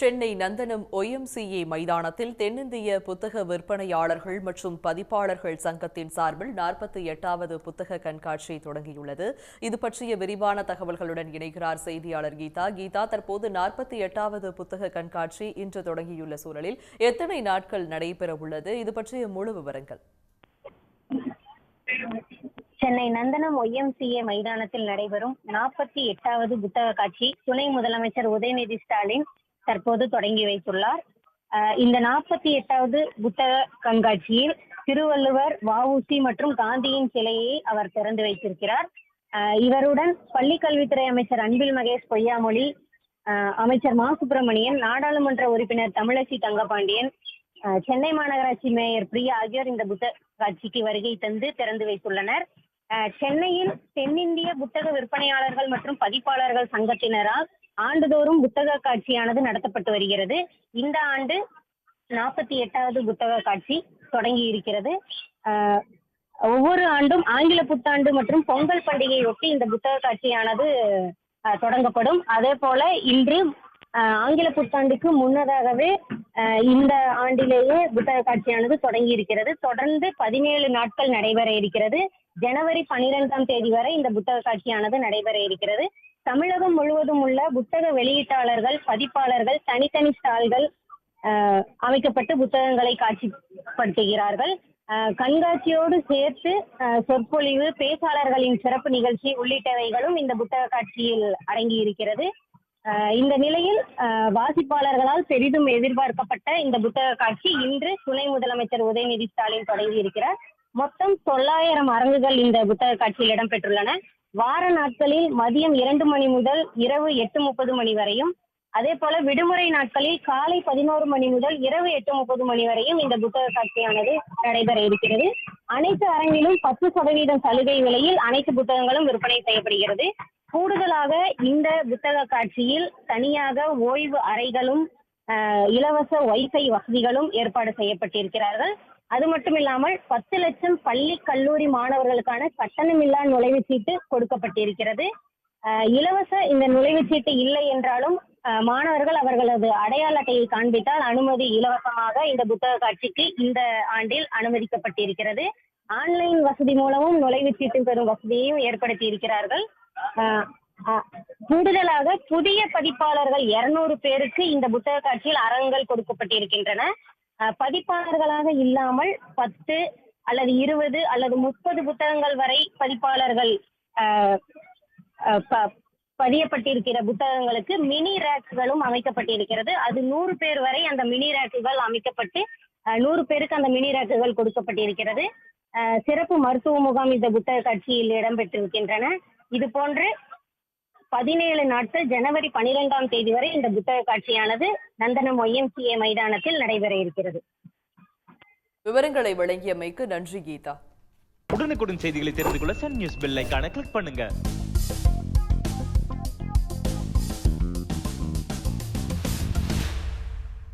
சென்னை நந்தனம் OMCA மைதானத்தில் தென்னிந்திய புத்தக விற்பனையாளர்கள் மற்றும் பதிப்பாளர்கள் சங்கத்தின் சார்பில் 48வது புத்தக கண்காட்சி தொடங்கியுள்ளது. இது பற்றிய விரிவான தகவல்களுடன் இணைகிறார் செய்தியாளர் கீதா. கீதா, தற்போது 48வது புத்தக கண்காட்சி இன்று தொடங்கியுள்ள சூழலில் எத்தனை நாட்கள் நடைபெறவுள்ளது? இது பற்றிய முழு விவரங்கள். சென்னை நந்தனம் OMCA மைதானத்தில் நடைபெறும் 48வது புத்தக காட்சி துணை முதலமைச்சர் உதயநிதி ஸ்டாலின் தற்போது தொடங்கி வைத்துள்ளார். இந்த 48வது புத்தக கண்காட்சியில் திருவள்ளுவர், வ.உ.சி. மற்றும் காந்தியின் சிலையை அவர் திறந்து வைத்திருக்கிறார். இவருடன் பள்ளிக்கல்வித்துறை அமைச்சர் அன்பில் மகேஷ் பொய்யாமொழி, அமைச்சர் மா. சுப்பிரமணியன், நாடாளுமன்ற உறுப்பினர் தமிழச்சி தங்கபாண்டியன், சென்னை மாநகராட்சி மேயர் பிரியா ஆகியோர் இந்த புத்தக காட்சிக்கு வருகை தந்து திறந்து வைத்துள்ளனர். சென்னையில் தென்னிந்திய புத்தக விற்பனையாளர்கள் மற்றும் பதிப்பாளர்கள் சங்கத்தினரால் ஆண்டுதோறும் புத்தக காட்சியானது நடத்தப்பட்டு வருகிறது. இந்த ஆண்டு 48வது புத்தக காட்சி தொடங்கி இருக்கிறது. ஒவ்வொரு ஆண்டும் ஆங்கில புத்தாண்டு மற்றும் பொங்கல் பண்டிகையொட்டி இந்த புத்தக காட்சியானது தொடங்கப்படும். அதே போல இன்று ஆங்கில புத்தாண்டுக்கு முன்னதாகவே இந்த ஆண்டிலேயே புத்தக காட்சியானது தொடங்கி இருக்கிறது. தொடர்ந்து 17 நாட்கள் நடைபெற இருக்கிறது. ஜனவரி 12ஆம் தேதி வரை இந்த புத்தக காட்சியானது நடைபெற இருக்கிறது. தமிழகம் முழுவதும் உள்ள புத்தக வெளியீட்டாளர்கள், பதிப்பாளர்கள் தனித்தனி ஸ்டால்கள் அமைக்கப்பட்டு புத்தகங்களை காட்சிப்படுத்துகிறார்கள். கண்காட்சியோடு சேர்த்து சொற்பொழிவு, பேச்சாளர்களின் சிறப்பு நிகழ்ச்சி உள்ளிட்டவைகளும் இந்த புத்தக காட்சியில் அடங்கி இருக்கிறது. இந்த நிலையில் வாசிப்பாளர்களால் பெரிதும் எதிர்பார்க்கப்பட்ட இந்த புத்தக காட்சி இன்று துணை முதலமைச்சர் உதயநிதி ஸ்டாலின் தொடங்கி இருக்கிறார். மொத்தம் 900 அரங்குகள் இந்த புத்தக காட்சியில் இடம்பெற்றுள்ளன. வார நாட்களில் மதியம் 2 மணி முதல் இரவு 8:30 மணி வரையும், அதே போல விடுமுறை நாட்களில் காலை 11 மணி முதல் இரவு 8:30 மணி வரையும் இந்த புத்தக காட்சியானது நடைபெற இருக்கிறது. அனைத்து அரங்கிலும் 10% சலுகை விலையில் அனைத்து புத்தகங்களும் விற்பனை செய்யப்படுகிறது. கூடுதலாக இந்த புத்தக காட்சியில் தனியாக ஓய்வு அறைகளும் இலவச வைஃபை வசதிகளும் ஏற்பாடு செய்யப்பட்டிருக்கிறார்கள். அது மட்டும் இல்லாமல் 10 லட்சம் பள்ளி கல்லூரி மாணவர்களுக்கான கட்டணமில்லா நுழைவுச்சீட்டு கொடுக்கப்பட்டிருக்கிறது. இலவச இந்த நுழைவுச்சீட்டு இல்லை என்றாலும் மாணவர்கள் அவர்களது அடையாள அட்டையை காண்பித்தால் அனுமதி இலவசமாக இந்த புத்தக காட்சிக்கு இந்த ஆண்டில் அனுமதிக்கப்பட்டிருக்கிறது. ஆன்லைன் வசதி மூலமும் நுழைவுச்சீட்டு பெறும் வசதியையும் ஏற்படுத்தி இருக்கிறார்கள். கூடுதலாக புதிய பதிப்பாளர்கள் 200 பேருக்கு இந்த புத்தக காட்சியில் அரங்குகள் கொடுக்கப்பட்டிருக்கின்றன. பதிப்பாளர்களாக இல்லாமல் 10 அல்லது 20 அல்லது 30 புத்தகங்கள் வரை பதிப்பாளர்கள் பதியப்பட்டிருக்கிற புத்தகங்களுக்கு மினி ரேக்குகளும் அமைக்கப்பட்டிருக்கிறது. அது 100 பேர் வரை அந்த மினி ரேக்குகள் அமைக்கப்பட்டு 100 பேருக்கு அந்த மினி ரேக்குகள் கொடுக்கப்பட்டிருக்கிறது. சிறப்பு மருத்துவ முகாம் இந்த புத்தக காட்சியில் இடம்பெற்றிருக்கின்றன. இது போன்று 17 நாட்கள் ஜனவரி 12ஆம் தேதி வரை இந்த புத்தக காட்சியானது நந்தனம் OMCA மைதானத்தில் நடைபெற இருக்கிறது. விவரங்களை வழங்கியமைக்கு நன்றி கீதா. உடனுக்குடன் செய்திகளை தெரிந்து கொள்ள சன் நியூஸ் பெல் ஐகானை கிளிக் பண்ணுங்க.